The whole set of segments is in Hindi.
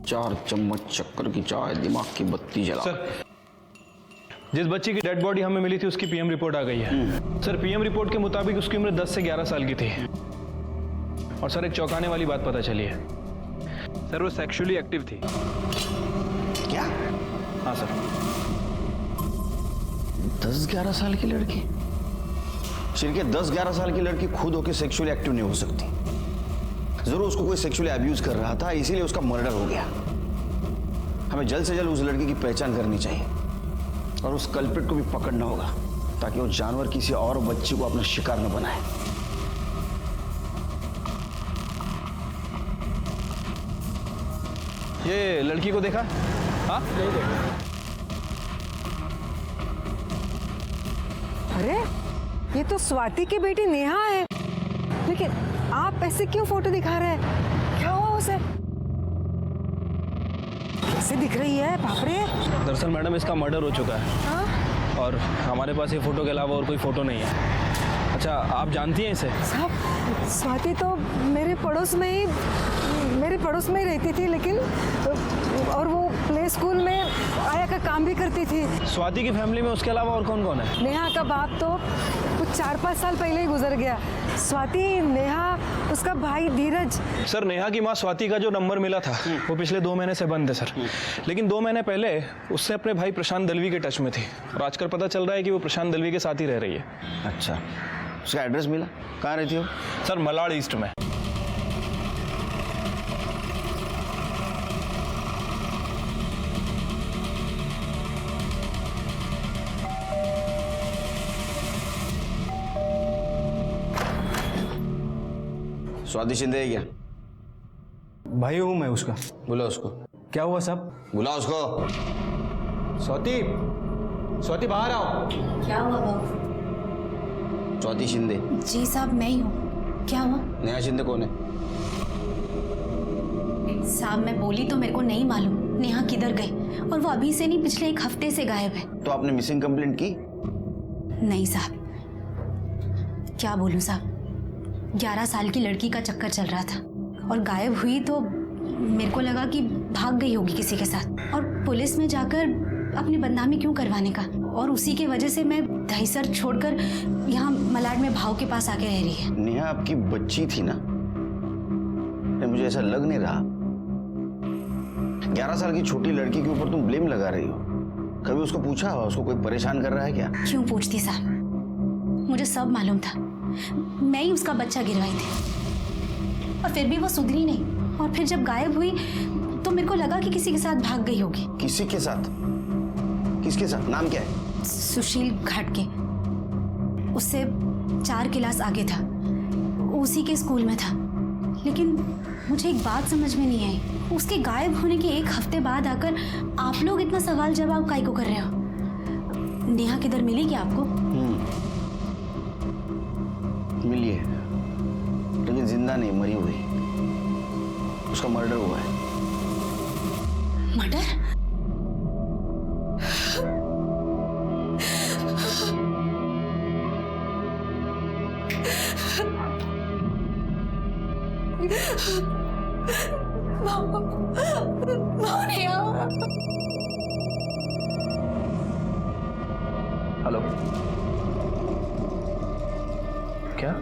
4 चम्मच शक्कर की चाय, दिमाग की बत्ती जला। सर, जिस बच्ची की डेड बॉडी हमें मिली थी उसकी पीएम रिपोर्ट आ गई है। सर, पीएम रिपोर्ट के मुताबिक उसकी उम्र 10 से 11 साल की थी। और सर, एक चौंकाने वाली बात पता चली है। सर, वो सेक्सुअली एक्टिव थी। क्या? हाँ सर। 10-11 साल की लड़की? शिरके, 10-11 साल की लड़की खुद होकर सेक्सुअली एक्टिव नहीं हो सकती। जरूर उसको कोई सेक्सुअली अब्यूज कर रहा था, इसीलिए उसका मर्डर हो गया। हमें जल्द से जल्द उस लड़की की पहचान करनी चाहिए और उस कल्प्रिट को भी पकड़ना होगा ताकि वो जानवर किसी और बच्ची को अपना शिकार न बनाए। ये लड़की को देखा? हाँ, नहीं देखा। अरे, ये तो स्वाति की बेटी नेहा है। लेकिन आप ऐसे क्यों फोटो दिखा रहे हैं? क्या हुआ उसे? कैसे दिख रही है? बाप रे! दरअसल मैडम, इसका मर्डर हो चुका है। हाँ? और हमारे पास ये फोटो के अलावा और कोई फोटो नहीं है। अच्छा, आप जानती हैं इसे? साहब, स्वाति तो मेरे पड़ोस में ही रहती थी, लेकिन और वो प्ले स्कूल में आया का काम भी करती थी। स्वाति की फैमिली में उसके अलावा और कौन कौन है? नेहा का बाप तो कुछ 4-5 साल पहले ही गुजर गया। स्वाति, नेहा, उसका भाई धीरज। सर, नेहा की माँ स्वाति का जो नंबर मिला था वो पिछले 2 महीने से बंद है सर। लेकिन 2 महीने पहले उससे अपने भाई प्रशांत दलवी के टच में थी और आजकल पता चल रहा है कि वो प्रशांत दलवी के साथ ही रह रही है। अच्छा, उसका एड्रेस मिला? कहाँ रहती हो? सर, मलाड ईस्ट में। स्वाति शिंदे है क्या? भाई हूँ मैं उसका। बुला उसको। क्या हुआ साहब? बुला उसको। स्वाति बाहर आओ। क्या हुआ बाबू? स्वाति शिंदे। जी साहब, मैं ही हूँ। क्या हुआ? नेहा शिंदे कौन है? साहब, मैं बोली तो मेरे को नहीं मालूम नेहा किधर गई, और वो अभी से नहीं, पिछले 1 हफ्ते से गायब है। तो आपने मिसिंग कंप्लेंट की? नहीं साहब, क्या बोलूँ साहब, 11 साल की लड़की का चक्कर चल रहा था और गायब हुई तो मेरे को लगा कि भाग गई होगी किसी के साथ, और पुलिस में जाकर अपनी बदनामी क्यों करवाने का। और उसी की वजह से मैं दहीसर छोड़कर यहाँ मलाड में भाव के पास आके रह रही है। नेहा आपकी बच्ची थी ना? मुझे ऐसा लग नहीं रहा। 11 साल की छोटी लड़की के ऊपर तुम ब्लेम लगा रही हो। कभी उसको पूछा, उसको कोई परेशान कर रहा है क्या? क्यों पूछती साहब, मुझे सब मालूम था। मैं ही उसका बच्चा गिरवाई थी और फिर भी वो सुधरी नहीं, और फिर जब गायब हुई तो मेरे को लगा कि किसी के साथ भाग गई होगी। किसी के साथ? किसके साथ? नाम क्या है? सुशील घाट के, उससे 4 क्लास आगे था, उसी के स्कूल में था। लेकिन मुझे एक बात समझ में नहीं आई, उसके गायब होने के 1 हफ्ते बाद आकर आप लोग इतना सवाल जवाब काहे को कर रहे हो? नेहा किधर मिली क्या आपको? मिली है, लेकिन जिंदा नहीं, मरी हुई। उसका मर्डर हुआ है। मर्डर? हेलो, क्या?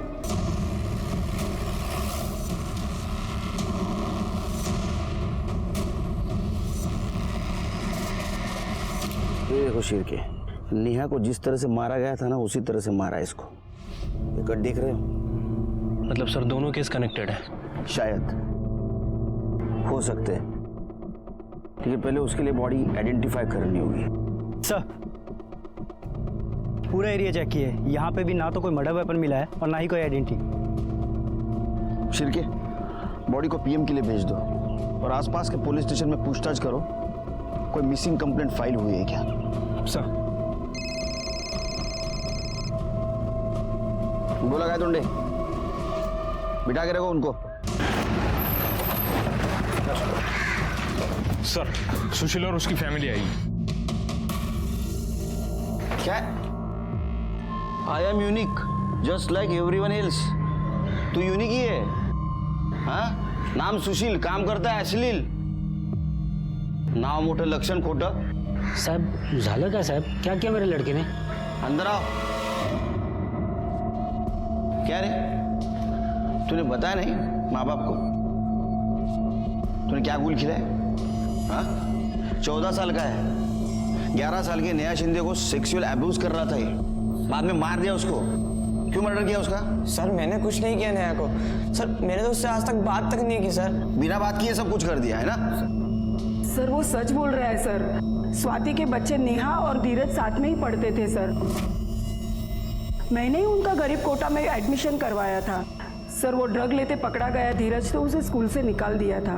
ये देखो शीर के, नेहा को जिस तरह से मारा गया था ना, उसी तरह से मारा इसको। ये कट देख रहे हो? मतलब सर, दोनों केस कनेक्टेड है? शायद, हो सकते हैं, लेकिन पहले उसके लिए बॉडी आइडेंटिफाई करनी होगी। सर, पूरा एरिया चेक किए, यहाँ पे भी ना तो कोई मर्डर वेपन मिला है और ना ही कोई आइडेंटिटी। शिरके, बॉडी को पीएम के लिए भेज दो और आसपास के पुलिस स्टेशन में पूछताछ करो, कोई मिसिंग कंप्लेंट फाइल हुई है क्या? सर, बोला क्या तुंडे? बिठा के रखो उनको। सर, सुशील और उसकी फैमिली आई। क्या? I am unique just like everyone else. तू यूनिक ही है? हाँ, नाम सुशील, काम करता है अश्लील। नाव मोठं लक्षण खोटं. साहेब झालं काय साहेब? क्या किया मेरे लड़के ने? अंदर आओ. क्या रे, तूने बताया नहीं माँ बाप को? तूने क्या गुल खिलाया? हाँ, 14 साल का है, 11 साल के नेहा शिंदे को सेक्सुअल अब्यूज कर रहा था ये, बाद में मार दिया उसको. क्यों मर्डर किया उसका? सर मैंने कुछ नहीं किया नेहा को. सर मैंने तो उससे आज तक बात तक नहीं की सर. बिना बात किए सब कुछ कर दिया है ना? सर वो सच बोल रहा है सर. स्वाति के बच्चे नेहा और धीरज साथ में ही पढ़ते थे सर. मैंने ही उनका गरीब कोटा में एडमिशन करवाया था सर. वो ड्रग लेते पकड़ा गया धीरज, तो उसे स्कूल से निकाल दिया था.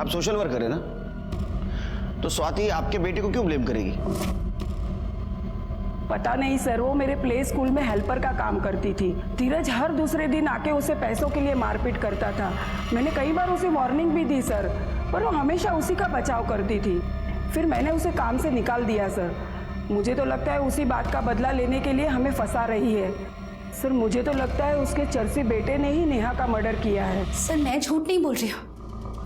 आप सोशल वर्कर है ना, तो स्वाति आपके बेटे को क्यों ब्लेम करेगी? पता नहीं सर, वो मेरे प्ले स्कूल में हेल्पर का काम करती थी. धीरज हर दूसरे दिन आके उसे पैसों के लिए मारपीट करता था. मैंने कई बार उसे वार्निंग भी दी सर, पर वो हमेशा उसी का बचाव करती थी. फिर मैंने उसे काम से निकाल दिया सर. मुझे तो लगता है उसी बात का बदला लेने के लिए हमें फंसा रही है सर. मुझे तो लगता है उसके चर्सी बेटे ने ही नेहा का मर्डर किया है. सर मैं झूठ नहीं बोल रही हूँ,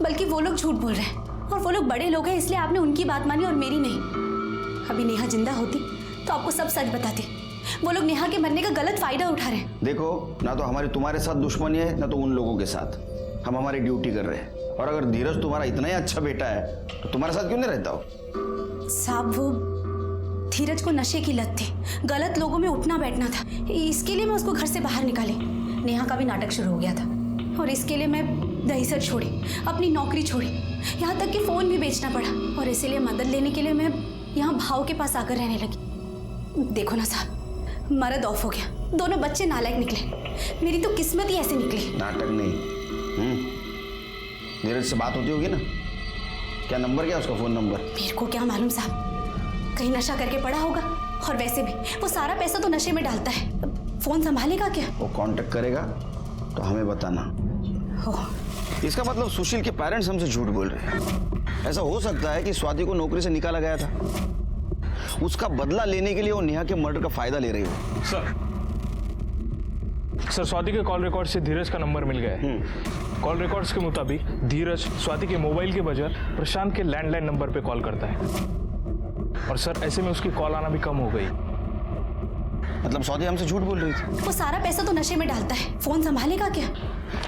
बल्कि वो लोग झूठ बोल रहे हैं. और वो लोग बड़े लोग हैं, इसलिए आपने उनकी बात मानी और मेरी नहीं. अभी नेहा जिंदा होती तो आपको सब सच बताती. वो लोग नेहा के मरने का गलत फायदा उठा रहे हैं. देखो, ना तो हमारी तुम्हारे साथ दुश्मनी है, ना तो उन लोगों के साथ. हम हमारी ड्यूटी कर रहे हैं. और अगर धीरज तुम्हारा इतना ही अच्छा बेटा है तो तुम्हारे साथ क्यों नहीं रहता हो? साहब वो धीरज को नशे की लत थी, गलत लोगों में उठना बैठना था. इसके लिए मैं उसको घर से बाहर निकाली. नेहा का भी नाटक शुरू हो गया था और इसके लिए मैं दहीसर छोड़ी, अपनी नौकरी छोड़ी, यहाँ तक कि फ़ोन भी बेचना पड़ा. और इसीलिए मदद लेने के लिए मैं यहाँ भाव के पास आकर रहने लगी. देखो ना साहब, मर्द ऑफ हो गया, दोनों बच्चे नालायक निकले. मेरी तो किस्मत ही ऐसे निकली. नाटक नहीं. धीरज से बात होती होगी ना? क्या नंबर, क्या उसका फोन नंबर? मेरे को क्या मालूम साहब, कहीं नशा करके पड़ा होगा. और वैसे भी वो सारा पैसा तो नशे में डालता है. फोन संभालेगा क्या? वो कांटेक्ट करेगा तो हमें बताना. इसका मतलब सुशील के पेरेंट्स हमसे झूठ बोल रहे हैं. ऐसा हो सकता है कि स्वाति को नौकरी से निकाला गया था, उसका बदला लेने के लिए वो नेहा के मर्डर का फायदा ले रही हो. सर स्वाति के कॉल रिकॉर्ड से धीरज का नंबर मिल गया है. कॉल रिकॉर्ड्स के मुताबिक धीरज स्वाति के मोबाइल के बजाय प्रशांत के लैंडलाइन नंबर पे कॉल करता है. और सर ऐसे में उसकी कॉल आना भी कम हो गई. मतलब स्वाति हमसे झूठ बोल रही थी. वो सारा पैसा तो नशे में डालता है, फोन संभालेगा क्या?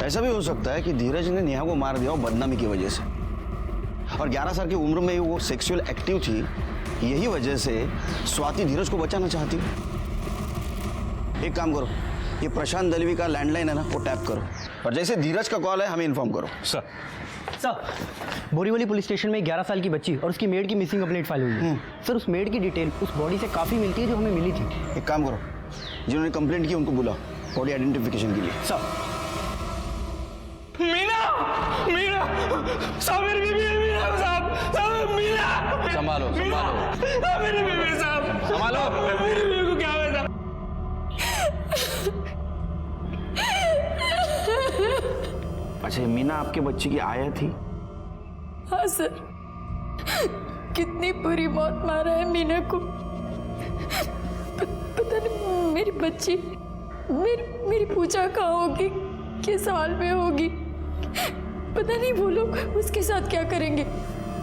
ऐसा भी हो सकता है कि धीरज ने नेहा को मार दिया हो बदनामी की वजह से. और 11 साल की उम्र में ही वो सेक्सुअल एक्टिव थी, यही वजह से स्वाति धीरज को बचाना चाहती. एक काम करो, ये प्रशांत दलवी का लैंडलाइन है ना, वो टैप करो और जैसे धीरज का कॉल है हमें इन्फॉर्म करो. सर बोरीवली पुलिस स्टेशन में 11 साल की बच्ची और उसकी मेड की मिसिंग कंप्लेंट फाइल हुई है. सर उस मेड की डिटेल उस बॉडी से काफ़ी मिलती है जो हमें मिली थी. एक काम करो, जिन्होंने कंप्लेंट की उनको बुलाओ बॉडी आइडेंटिफिकेशन के लिए. सर मीना, मीना साहब, मेरी बीवी है. मीना साहब, साहब मीना. संभालो, संभालो. मेरी बीवी साहब, संभालो. मेरी बीवी को क्या हुआ साहब? अच्छा, मीना आपके बच्चे की आया थी? हाँ सर, कितनी बुरी मौत मारा है मीना को. पता नहीं मेरी बच्ची, मेरी पूजा कहाँ होगी, किस हाल में होगी. पता नहीं वो लोग उसके साथ क्या करेंगे.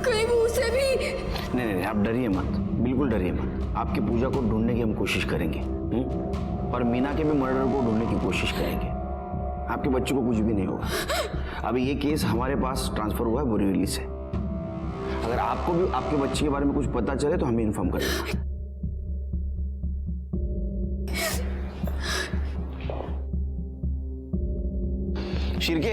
कहीं वो उसे भी. नहीं, आप डरिए मत, बिल्कुल डरिए मत. आपकी पूजा को ढूंढने की हम कोशिश करेंगे. और मीना के भी मर्डर को ढूंढने की कोशिश करेंगे. आपके बच्चे को कुछ भी नहीं होगा. अभी ये केस हमारे पास ट्रांसफर हुआ है बोरीवली से. अगर आपको भी आपके बच्चे के बारे में कुछ पता चले तो हमें इन्फॉर्म करेगा. शिरके,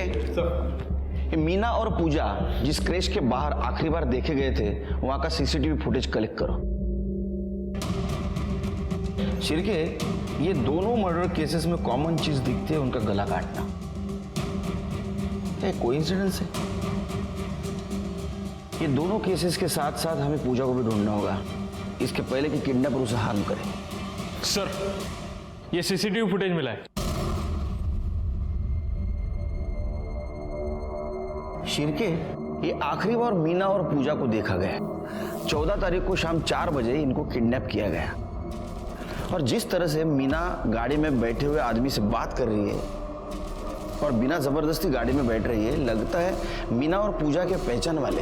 ये मीना और पूजा जिस क्रेश के बाहर आखिरी बार देखे गए थे, वहां का सीसीटीवी फुटेज कलेक्ट करो. शिरके, ये दोनों मर्डर केसेस में कॉमन चीज दिखती है, उनका गला काटना. ये कोइंसिडेंस है? ये दोनों केसेस के साथ साथ हमें पूजा को भी ढूंढना होगा, इसके पहले कि किडनैपर उसे हार्म करे. सर ये सीसीटीवी फुटेज मिला है. शिरके, ये आखिरी बार मीना और पूजा को देखा गया 14 तारीख को शाम 4 बजे इनको किडनैप किया गया. और जिस तरह से मीना गाड़ी में बैठे हुए आदमी से बात कर रही है, और बिना जबरदस्ती गाड़ी में बैठ रही है। लगता है मीना और पूजा के पहचान वाले।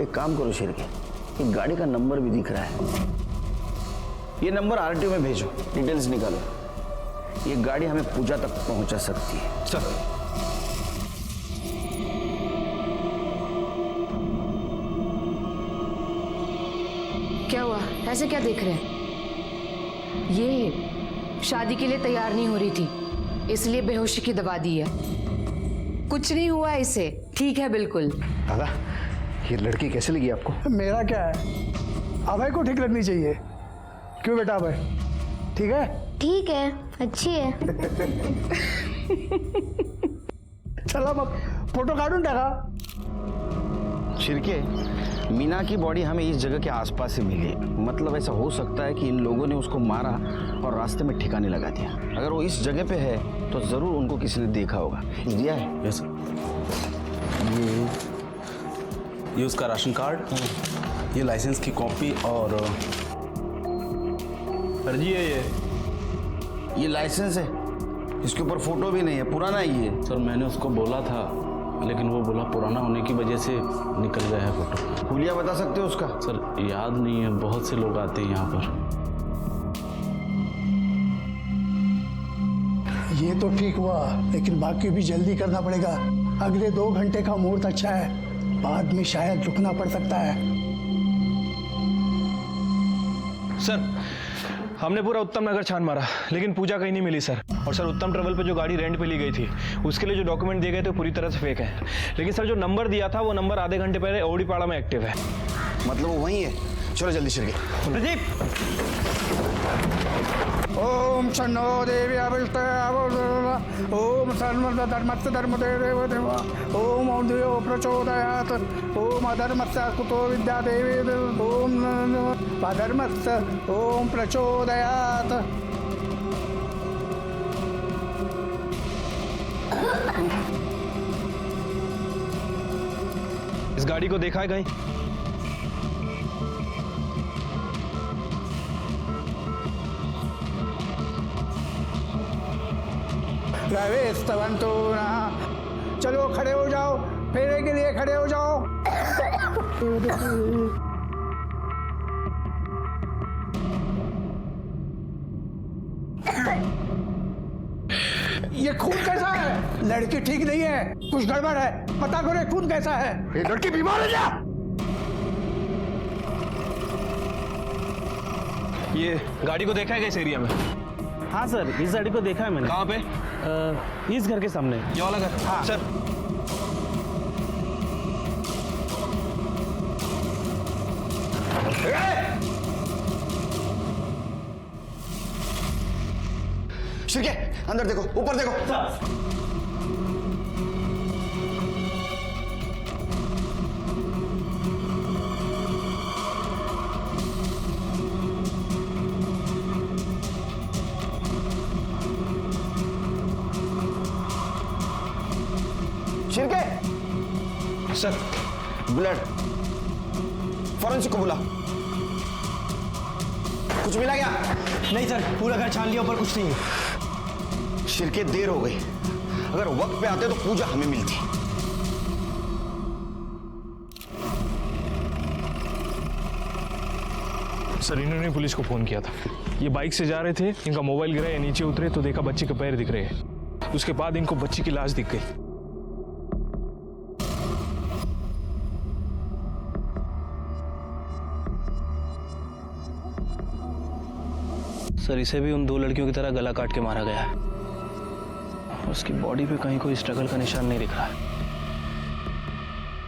एक काम करो शिरके, एक गाड़ी का नंबर भी दिख रहा है, ये नंबर आरटीओ में भेजो, डिटेल्स निकालो। ये गाड़ी हमें पूजा तक पहुंचा सकती है। सर क्या हुआ? ऐसे क्या देख रहे हैं? ये शादी के लिए तैयार नहीं हो रही थी, इसलिए बेहोशी की दवा दी है। कुछ नहीं हुआ इसे, ठीक है बिल्कुल। दादा, ये लड़की कैसे लगी आपको? मेरा क्या है, अभय को ठीक लगनी चाहिए। क्यों बेटा अभय, ठीक है? ठीक है, अच्छी है। चलो मग फोटो काढून टाका। शिरके, मीना की बॉडी हमें इस जगह के आसपास से मिली, मतलब ऐसा हो सकता है कि इन लोगों ने उसको मारा और रास्ते में ठिकाने लगा दिया। अगर वो इस जगह पे है तो जरूर उनको किसी ने देखा होगा। दिया है? Yes sir. ये उसका राशन कार्ड, ये लाइसेंस की कॉपी और फर्जी है ये लाइसेंस है, इसके ऊपर फोटो भी नहीं है, पुराना है ये। सर मैंने उसको बोला था, लेकिन वो बोला पुराना होने की वजह से निकल गया है फोटो। हुलिया बता सकते हो उसका? सर याद नहीं है, बहुत से लोग आते हैं यहाँ पर। ये तो ठीक हुआ, लेकिन बाकी भी जल्दी करना पड़ेगा। अगले 2 घंटे का मुहूर्त अच्छा है, बाद में शायद रुकना पड़ सकता है। सर, हमने पूरा उत्तम नगर छान मारा, लेकिन पूजा कहीं नहीं मिली सर। और सर, उत्तम ट्रेवल पे जो गाड़ी रेंट पे ली गई थी, उसके लिए जो डॉक्यूमेंट दिए गए थे पूरी तरह से फेक है। लेकिन सर, जो नंबर दिया था वो नंबर आधे घंटे पहले ओडीपाड़ा में एक्टिव है। मतलब वो वही है? चलो जल्दी शिरके। प्रदीप, ओम शन्नो देवी अविष्ट ओम सर्व धर्मस्य धर्मदेव देवा ओम औदयो प्रचोदयात् ओम अधर्मस्य कुतो विद्या देवी ओम अधर्मस्य ओम प्रचोदयात्। इस गाड़ी को देखा है कहीं? रवेस्तवंतो ना, चलो खड़े हो जाओ, फेरे के लिए खड़े हो जाओ। ये खून कैसा है? लड़की ठीक नहीं है, कुछ गड़बड़ है, पता करो खून कैसा है। ये लड़की बीमार है क्या? ये गाड़ी को देखा है क्या इस एरिया में? हाँ सर, इस गाड़ी को देखा है मैंने। कहाँ पे? इस घर के सामने। ये वाला घर? हाँ सर। शिरके, अंदर देखो, ऊपर देखो। शिरके, सर, ब्लड, फॉरेंसिक को बुला। कुछ मिला क्या? नहीं सर, पूरा घर छान लिया, ऊपर कुछ नहीं है। शिरके, देर हो गई, अगर वक्त पे आते तो पूजा हमें मिलती। सर इन्होंने पुलिस को फोन किया था। ये बाइक से जा रहे थे, इनका मोबाइल गिरा, ये नीचे उतरे तो देखा बच्ची के पैर दिख रहे हैं। उसके बाद इनको बच्ची की लाश दिख गई। सर, इसे भी उन 2 लड़कियों की तरह गला काट के मारा गया है। उसकी बॉडी पे कहीं कोई स्ट्रगल का निशान नहीं दिख रहा है,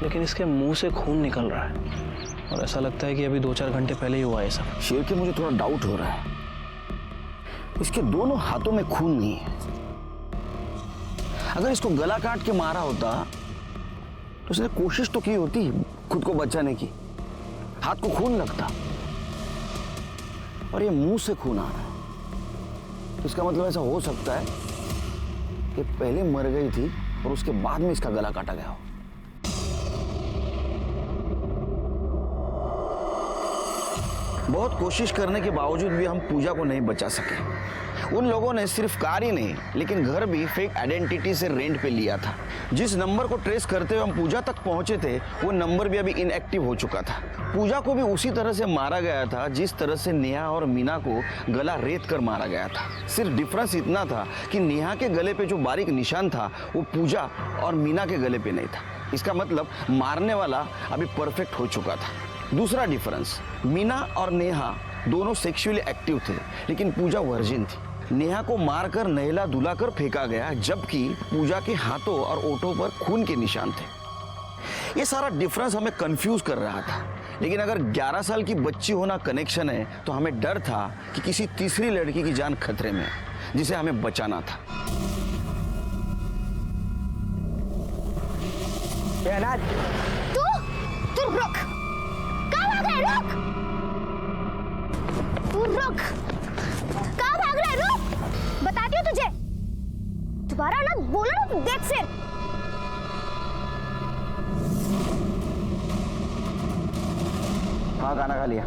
लेकिन इसके मुंह से खून निकल रहा है और ऐसा लगता है कि अभी 2-4 घंटे पहले ही हुआ है सब। शेर के मुझे थोड़ा डाउट हो रहा है, इसके दोनों हाथों में खून नहीं है। अगर इसको गला काट के मारा होता तो उसने कोशिश तो की होती खुद को बचाने की, हाथ को खून लगता, और ये मुंह से खून आ रहा है। तो इसका मतलब ऐसा हो सकता है कि पहले मर गई थी और उसके बाद में इसका गला काटा गया हो। बहुत कोशिश करने के बावजूद भी हम पूजा को नहीं बचा सके। उन लोगों ने सिर्फ कार ही नहीं लेकिन घर भी फेक आइडेंटिटी से रेंट पे लिया था। जिस नंबर को ट्रेस करते हुए हम पूजा तक पहुंचे थे वो नंबर भी अभी इनएक्टिव हो चुका था। पूजा को भी उसी तरह से मारा गया था जिस तरह से नेहा और मीना को गला रेत कर मारा गया था। सिर्फ डिफरेंस इतना था कि नेहा के गले पे जो बारीक निशान था वो पूजा और मीना के गले पे नहीं था। इसका मतलब मारने वाला अभी परफेक्ट हो चुका था। दूसरा डिफरेंस, मीना और नेहा दोनों सेक्सुअली एक्टिव थे लेकिन पूजा वर्जिन थी। नेहा को मारकर नहला धुला कर फेंका गया जबकि पूजा के हाथों और ओठों पर खून के निशान थे। ये सारा डिफरेंस हमें कंफ्यूज कर रहा था, लेकिन अगर 11 साल की बच्ची होना कनेक्शन है तो हमें डर था कि किसी तीसरी लड़की की जान खतरे में है जिसे हमें बचाना था। तू रुक, कहाँ भाग रहा है? रुक, तू रुक, कहाँ भाग रहा है? रुक, बताती हूँ तुझे, दोबारा ना बोलो ना तो देख फिर। हाँ खाना खा लिया।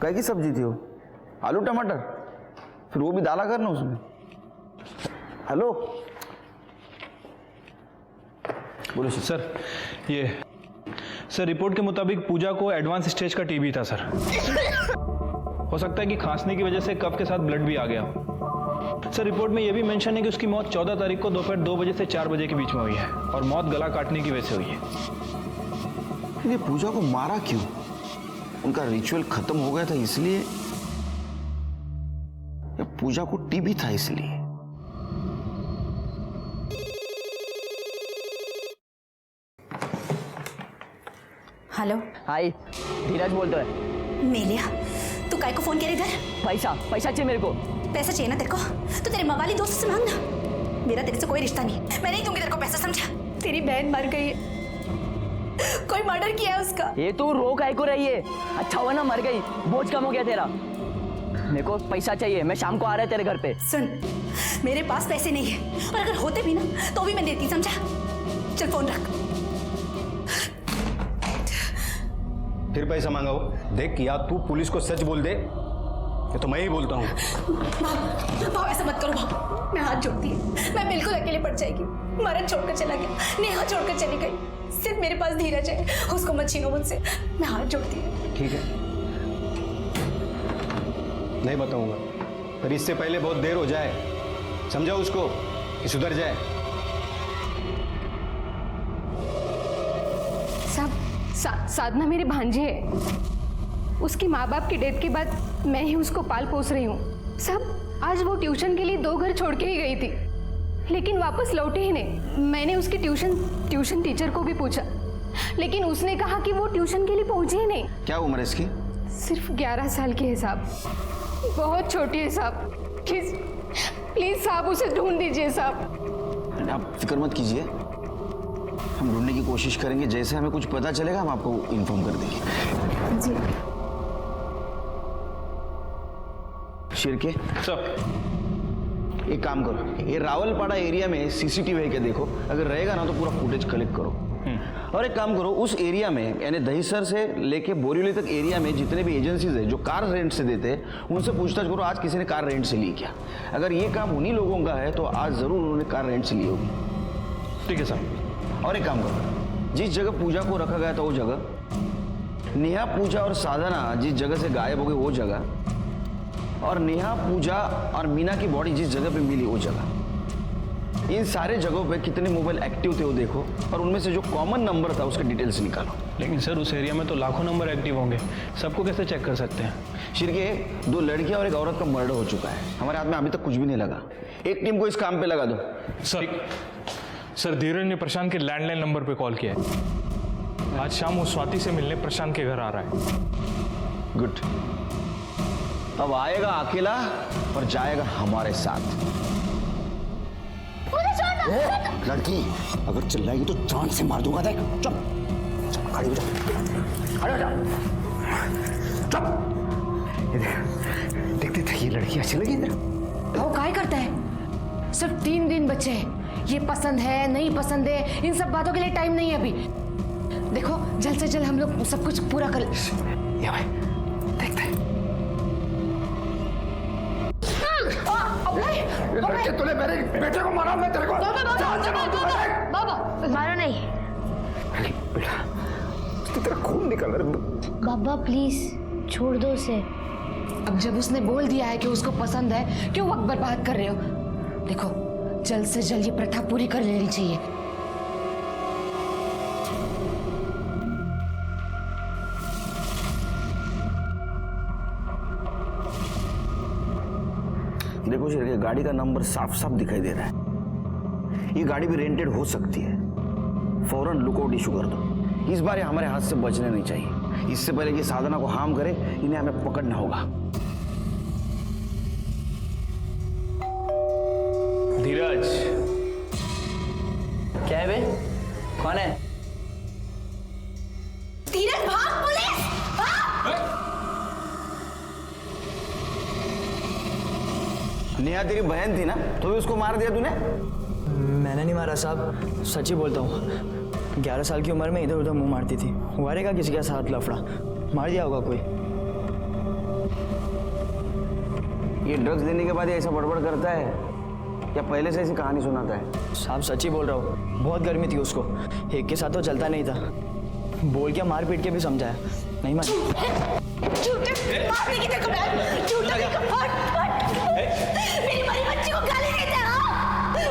कई की सब्जी थी वो? आलू टमाटर? फिर वो भी डाला करना उसमें। हेलो बोलो सर। ये सर रिपोर्ट के मुताबिक पूजा को एडवांस स्टेज का टीबी था सर। हो सकता है कि खांसने की वजह से कफ के साथ ब्लड भी आ गया। सर रिपोर्ट में यह भी मेंशन है कि उसकी मौत 14 तारीख को दोपहर 2 बजे से 4 बजे के बीच में हुई है और मौत गला काटने की वजह से हुई है। ये पूजा को मारा क्यों? उनका रिचुअल खत्म हो गया था इसलिए या पूजा को टीबी था इसलिए? हेलो। हाय, धीरज बोलता है। मेलिया, तू काय को फोन किया इधर? पैसा चाहिए मेरे को। पैसा चाहिए ना तेरे को तो तेरे मवाली दोस्त से मांगना। मेरा तेरे से कोई रिश्ता नहीं, मैं नहीं दूंगी तेरे को पैसा, समझा? तेरी बहन मर गई है, कोई मर्डर किया है उसका। ये तू रो काहे को रही है? अच्छा हुआ ना मर गई, बोझ कम हो गया तेरा। मेरे को पैसा चाहिए, मैं शाम को आ रहा है तेरे घर पे। सुन, मेरे पास पैसे नहीं है और अगर होते भी ना तो भी मैं देती, समझा? चल फोन रख। फिर पैसा मांगा हो? देख या तू पुलिस को सच बोल दे या तो मैं ही बोलता हूँ। भाव ऐसा मत करो भाव, मैं हाथ जोड़ती हूँ। मैं बिल्कुल अकेले पड़ जाएगी। मरन छोड़कर चला गया, नेहा छोड़कर चली गई। सिर्फ मेरे पास धीरज है, उसको मत छीनो मुझसे। मैं हाथ जोड़ती हूँ। ठीक है, नहीं बताऊंगा, पर इससे पहले बहुत देर हो जाए। समझाओ उसको कि सुधर जाए। साधना मेरी भांजी है। उसकी माँ बाप की डेथ के बाद मैं ही उसको पाल पोस रही हूँ। सब आज वो ट्यूशन के लिए 2 घर छोड़ के ही गई थी लेकिन वापस लौटे ही नहीं। मैंने उसकी ट्यूशन टीचर को भी पूछा लेकिन उसने कहा कि वो ट्यूशन के लिए पहुंची ही नहीं। क्या उम्र है इसकी? सिर्फ 11 साल की है साहब, बहुत छोटी है साहब। प्लीज साहब उसे ढूंढ दीजिए साहब। आप फिक्र मत कीजिए, हम ढूंढने की कोशिश करेंगे। जैसे हमें कुछ पता चलेगा हम आपको इन्फॉर्म कर देंगे। जी। शिरके सर एक काम करो, ये रावलपाड़ा एरिया में सीसीटीवी है क्या देखो, अगर रहेगा ना तो पूरा फुटेज कलेक्ट करो। और एक काम करो, उस एरिया में यानी दहीसर से लेके बोरीवली तक एरिया में जितने भी एजेंसीज है जो कार रेंट से देते हैं उनसे पूछताछ करो आज किसी ने कार रेंट से ली क्या। अगर ये काम उन्हीं लोगों का है तो आज जरूर उन्होंने कार रेंट से ली होगी। ठीक है सर। और एक काम करो, जिस जगह पूजा को रखा गया था वो जगह, नेहा पूजा और साधना जिस जगह से गायब हो गई वो जगह, और नेहा पूजा और मीना की बॉडी जिस जगह पे मिली वो जगह, इन सारे जगहों पे कितने मोबाइल एक्टिव थे वो देखो और उनमें से जो कॉमन नंबर था उसके डिटेल्स निकालो। लेकिन सर उस एरिया में तो लाखों नंबर एक्टिव होंगे, सबको कैसे चेक कर सकते हैं? शिरके 2 लड़कियां और एक औरत का मर्डर हो चुका है, हमारे हाथ में अभी तक कुछ भी नहीं लगा। एक टीम को इस काम पे लगा दो। सर धीरज ने प्रशांत के लैंडलाइन नंबर पे कॉल किया है। आज शाम वो स्वाति से मिलने प्रशांत के घर आ रहा है। गुड, अब आएगा अकेला और जाएगा हमारे साथ। लड़की अगर चिल्लाएगी तो जान से मार दूंगा। देख चुप चुप, खड़ी हो जा, खड़ी हो जा, चुप। देखते थे ये लड़की अच्छी लगी तेरे? वो काय करता है? सिर्फ 3 दिन बचे हैं। ये पसंद है नहीं पसंद है इन सब बातों के लिए टाइम नहीं है अभी। देखो जल्द से जल्द हम लोग सब कुछ पूरा कर। ये भाई देखते हैं। कि तूने मेरे बेटे को मारा? मैं तेरे को जान से मार दूंगा। बाबा मारो नहीं। बेटा उसकी तेरा खून निकल रहा है। बाबा प्लीज छोड़ दो उसे। अब जब उसने बोल दिया है कि उसको पसंद है, क्यों वक्त बर्बाद कर रहे हो? देखो जल्द से जल्द ये प्रथा पूरी कर लेनी चाहिए। देखो शिरके, गाड़ी का नंबर साफ साफ दिखाई दे रहा है। ये गाड़ी भी रेंटेड हो सकती है। फौरन लुकआउट इशू कर दो। इस बार ये हमारे हाथ से बचने नहीं चाहिए। इससे पहले कि साधना को हार्म करे, इन्हें हमें पकड़ना होगा। धीरज, क्या है बे? कौन है? धीरज भाग, पुलिस नेहा तेरी बहन थी ना, तो भी उसको मार दिया तूने? मैंने नहीं मारा साहब, सच ही बोलता हूँ। 11 साल की उम्र में इधर उधर मुंह मारती थी। हुआ रहेगा किसी के साथ लफड़ा, मार दिया होगा कोई। ये ड्रग्स देने के बाद ये ऐसा बड़बड़ करता है या पहले से ऐसी कहानी सुनाता है? साहब सच ही बोल रहा हूँ, बहुत गर्मी थी उसको। एक के साथ तो चलता नहीं था। बोल के मार पीट के भी समझाया, नहीं मानी। मेरी बड़ी बच्ची को गाली देते हैं।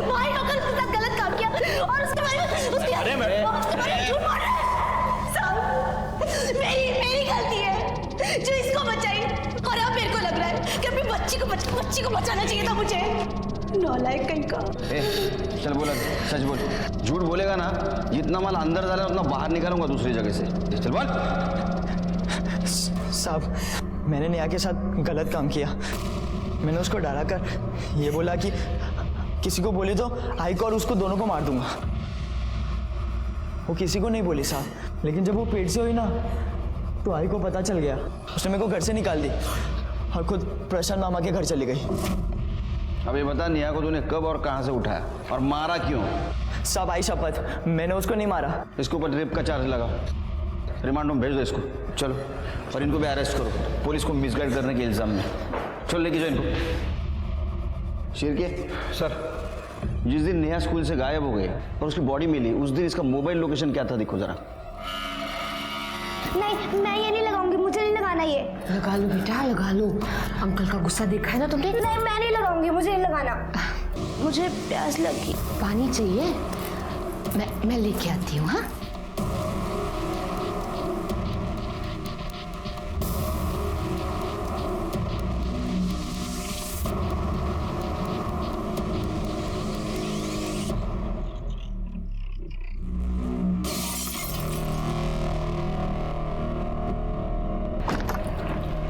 भाई नौकर उसके साथ गलत काम किया और उसके बारे में उसके बारे में झूठ बोल रहे हैं। साहब मेरी गलती है जो इसको बचाई, और अब मेरे को लग रहा है कि अपनी बच्ची को बचाना चाहिए था मुझे। नालायक कहीं का। चल बोला, सच बोल। झूठ बोलेगा ना, जितना माल अंदर डाला उतना बाहर निकालूंगा दूसरी जगह से। चल बोल। साहब मैंने नेहा के साथ गलत काम किया। मैंने उसको डरा कर ये बोला कि किसी को बोले तो आई को और उसको दोनों को मार दूंगा। वो किसी को नहीं बोली साहब, लेकिन जब वो पेट से हुई ना तो आई को पता चल गया। उसने मेरे को घर से निकाल दी और खुद प्रशांत मामा के घर चली गई। अब ये बता, नेहा को तूने कब और कहां से उठाया और मारा क्यों? साहब आई शपथ, मैंने उसको नहीं मारा। इसके ऊपर रेप का चार्ज लगाओ, रिमांड में भेज दो इसको। चलो, और इनको भी अरेस्ट करो, पुलिस को मिसगाइड करने के इल्जाम में। चलो लेके जाओ इनको। शिरके सर, जिस दिन नेहा स्कूल से गायब हो गई और उसकी बॉडी मिली, उस दिन इसका मोबाइल लोकेशन क्या था? देखो जरा। नहीं, मैं ये नहीं लगाऊंगी, मुझे नहीं लगाना ये। लगा लो बेटा, लगा लो। अंकल का गुस्सा देखा है ना तुमने? नहीं, मैं नहीं लगाऊंगी, मुझे नहीं लगाना। मुझे प्यास लगी। पानी चाहिए? मैं लेके आती हूँ। हाँ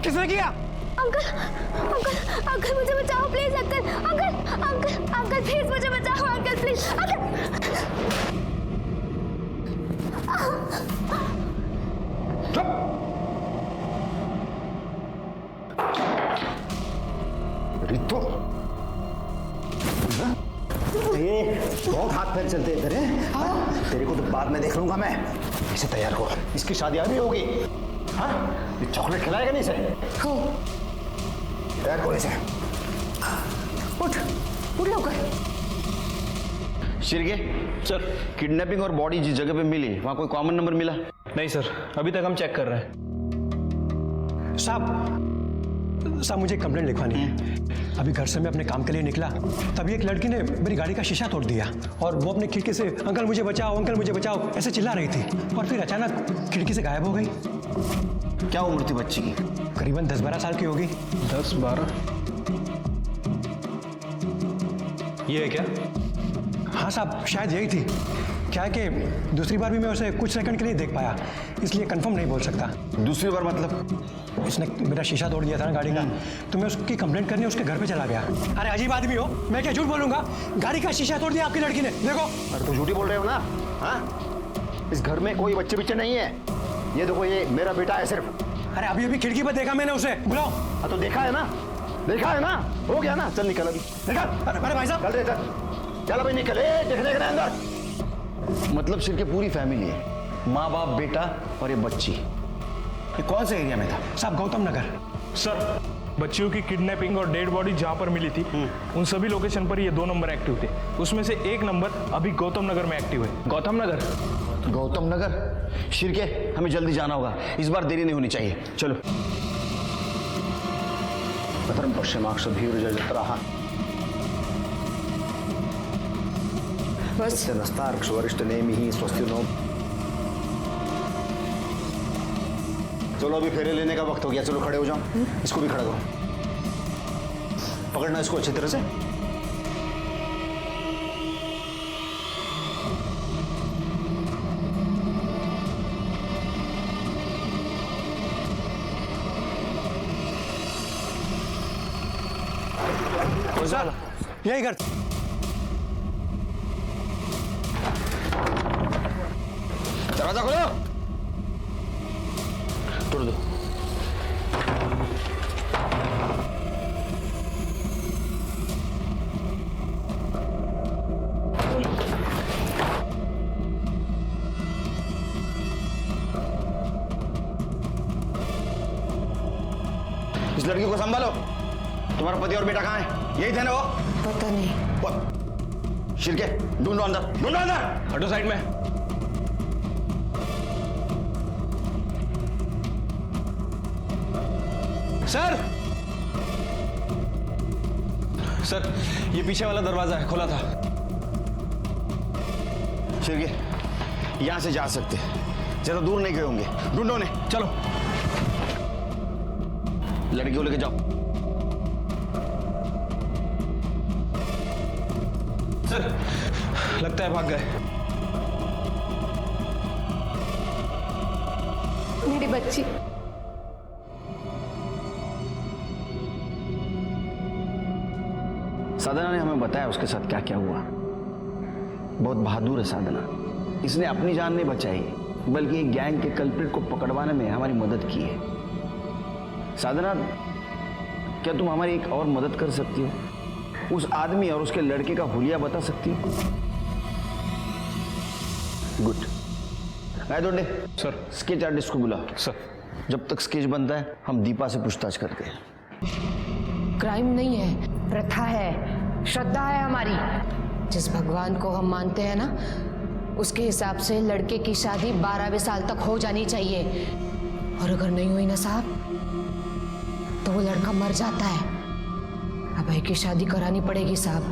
किसने किया? अंकल अंकल अंकल मुझे बचाओ please. Uncle uncle uncle uncle please मुझे बचाओ। अंकल प्लीज रितु, ये बहुत हाथ पैर चलते इधर है। तेरे को तो बाद में देख लूंगा मैं। इसे तैयार हो, इसकी शादी अभी होगी। हाँ, ये चॉकलेट खिलाएगा नहीं इसे? हो तैयार करो इसे। उठ लौकर। शिरके सर, किडनैपिंग और बॉडी जिस जगह पे मिली वहां कोई कॉमन नंबर मिला? नहीं सर, अभी तक हम चेक कर रहे हैं। साहब मुझे कंप्लेंट लिखवानी है। अभी घर से मैं अपने काम के लिए निकला, तभी एक लड़की ने मेरी गाड़ी का शीशा तोड़ दिया और वो अपनी खिड़की से अंकल मुझे बचाओ, अंकल मुझे बचाओ ऐसे चिल्ला रही थी और फिर अचानक खिड़की से गायब हो गई। क्या उम्र थी बच्ची की? करीबन 10-12 साल की होगी। 10-12? ये है क्या? हाँ साहब, शायद यही थी। क्या है कि दूसरी बार भी मैं उसे कुछ सेकंड के लिए देख पाया, इसलिए कंफर्म नहीं बोल सकता। दूसरी बार मतलब? उसने मेरा शीशा तोड़ दिया था ना गाड़ी का, तो मैं उसकी कंप्लेंट करने उसके घर पे चला गया। अरे अजीब आदमी हो, मैं क्या झूठ बोलूंगा? गाड़ी का शीशा तोड़ दिया आपकी लड़की ने, देखो। अरे तो झूठी बोल रहे हो ना? हाँ, इस घर में कोई बच्चे नहीं है। ये देखो, ये मेरा बेटा है सिर्फ। अरे अभी अभी खिड़की पर देखा मैंने उसे, बुलाओ। हाँ तो देखा है ना, देखा है ना, हो गया ना। चल निकल अभी, निकल। अरे भाई साहब, चल रे चल, चल अभी निकल, देखने के अंदर। मतलब सिर्फ के पूरी फैमिली है, माँ बाप बेटा और ये बच्ची। ये कौन से एरिया में था? साहब गौतम नगर। सर, बच्चियों की किडनैपिंग और डेड बॉडी जहाँ पर मिली थी उन सभी लोकेशन पर ये 2 नंबर एक्टिव थे। उसमें से 1 नंबर अभी गौतम नगर में एक्टिव है। गौतम नगर? गौतम नगर? शिरके, हमें जल्दी जाना होगा, इस बार देरी नहीं होनी चाहिए। चलो। पत्रम पश्चिमाक्ष भीर्जत्राः बस नस्तार्क्ष वरिष्ठ नेमिः स्वस्ति नो। चलो अभी फेरे लेने का वक्त हो गया, चलो खड़े हो जाओ। इसको भी खड़ा करो, पकड़ना इसको अच्छी तरह से। यही कर। दरवाजा खोलो। तोड़ दो। इस लड़की को संभालो। तुम्हारा पति और बेटा कहाँ है? यही थे ना वो? पता नहीं। शिरके, ढूंढो अंदर, ढूंढो अंदर। हटो साइड में। सर, सर, ये पीछे वाला दरवाजा है, खुला था। शिरके, यहां से जा सकते हैं, ज्यादा दूर नहीं गए होंगे। ढूंढो ने, चलो। लड़की को लेके जाओ। सर, लगता है भाग गए। मेरी बच्ची। साधना ने हमें बताया उसके साथ क्या क्या हुआ। बहुत बहादुर है साधना। इसने अपनी जान नहीं बचाई, बल्कि एक गैंग के कल्प्रिट को पकड़वाने में हमारी मदद की है। साधना, क्या तुम हमारी एक और मदद कर सकती हो? उस आदमी और उसके लड़के का हुलिया बता सकती हो? गुड। आए दोंडे सर, स्केच आर्टिस्ट को बुला। सर, जब तक स्केच बनता है हम दीपा से पूछताछ करते हैं। क्राइम नहीं है, प्रथा है, श्रद्धा है हमारी। जिस भगवान को हम मानते हैं ना, उसके हिसाब से लड़के की शादी 12वें साल तक हो जानी चाहिए। और अगर नहीं हुई ना साहब, तो वो लड़का मर जाता है। अभय की शादी करानी पड़ेगी साहब।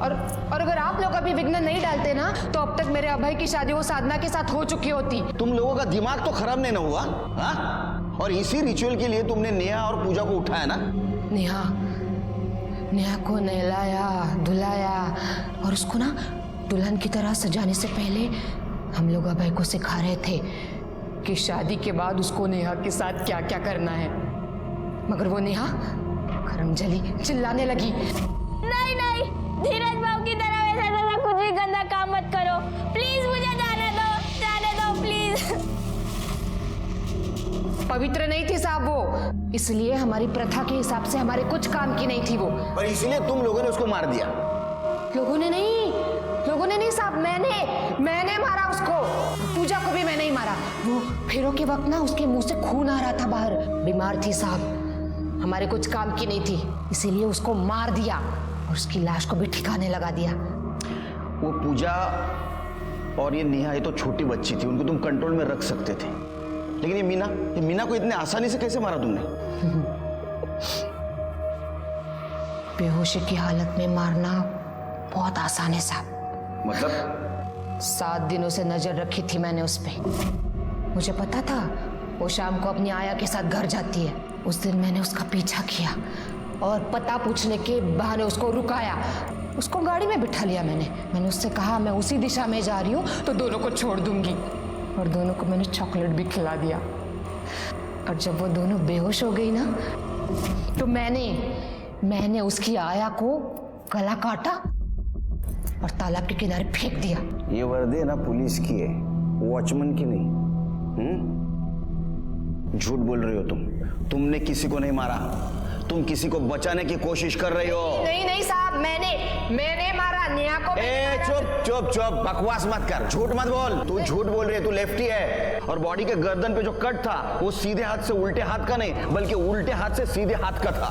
और अगर आप लोग अभी विघ्न नहीं डालते ना, तो अब तक मेरे अभय की शादी वो साधना के साथ हो चुकी होती। तुम लोगों का दिमाग तो खराब नहीं ना हुआ? हाँ? और इसी रिचुअल के लिए तुमने नेहा और पूजा को उठाया ना? नेहा को नहलाया, धुलाया और उसको ना दुल्हन की तरह सजाने से पहले हम लोग अभय को सिखा रहे थे कि शादी के बाद उसको नेहा के साथ क्या क्या करना है। मगर वो नेहा करमजली चिल्लाने लगी, नहीं नहीं, धीरज बाबू की तरह वैसा कुछ भी गंदा काम मत करो, प्लीज मुझे जाने दो प्लीज। पवित्र नहीं थी साहब वो, इसलिए हमारी प्रथा के हिसाब से हमारे कुछ काम की नहीं थी वो। और इसलिए तुम लोगों ने उसको मार दिया? लोगों ने नहीं साहब, मैंने मारा उसको। पूजा को भी मैंने ही मारा। वो फेरों के वक्त ना उसके मुंह से खून आ रहा था बाहर। बीमार थी साहब, हमारे कुछ काम की नहीं थी, इसीलिए उसको मार दिया और उसकी लाश को भी ठिकाने लगा दिया। वो पूजा और ये नेहा, ये तो छोटी बच्ची थी, उनको तुम कंट्रोल में रख सकते थे। लेकिन ये मीना को इतने आसानी से कैसे मारा तुमने? बेहोशी की हालत में मारना बहुत आसान है साहब। मतलब? 7 दिनों से नजर रखी थी मैंने उस पे। मुझे पता था वो शाम को अपनी आया के साथ घर जाती है। उस दिन मैंने उसका पीछा किया और पता पूछने के बहाने उसको रुकाया। उसको गाड़ी में बिठा लिया मैंने उससे कहा मैं उसी दिशा में जा रही हूँ तो दोनों को छोड़ दूंगी। और दोनों को मैंने चॉकलेट भी खिला दिया। और जब वो दोनों बेहोश हो गई ना, तो मैंने उसकी आया को गला काटा और तालाब के किनारे फेंक दिया। ये वर्दी ना पुलिस की है, वॉचमैन की नहीं। झूठ बोल रही हो तुमने किसी को नहीं मारा। तुम किसी को बचाने की कोशिश कर रही हो। नहीं नहीं साहब, मैंने मारा नेहा को। ए चुप चुप चुप, बकवास मत कर, झूठ मत बोल। तू झूठ बोल रही है, तू लेफ्टी है और बॉडी के गर्दन पे जो कट था वो सीधे हाथ से उल्टे हाथ का नहीं बल्कि उल्टे हाथ से सीधे हाथ का था।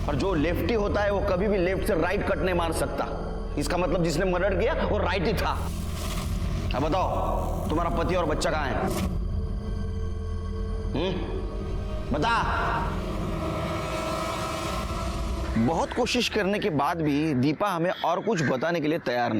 और जो लेफ्टी होता है वो कभी भी लेफ्ट से राइट कट नहीं मार सकता। इसका मतलब जिसने मर्डर किया वो राइट ही था। अब बताओ तुम्हारा पति और बच्चा कहाँ है? बता। बहुत कोशिश करने के बाद भी दीपा हमें और कुछ बताने के लिए तैयार नहीं।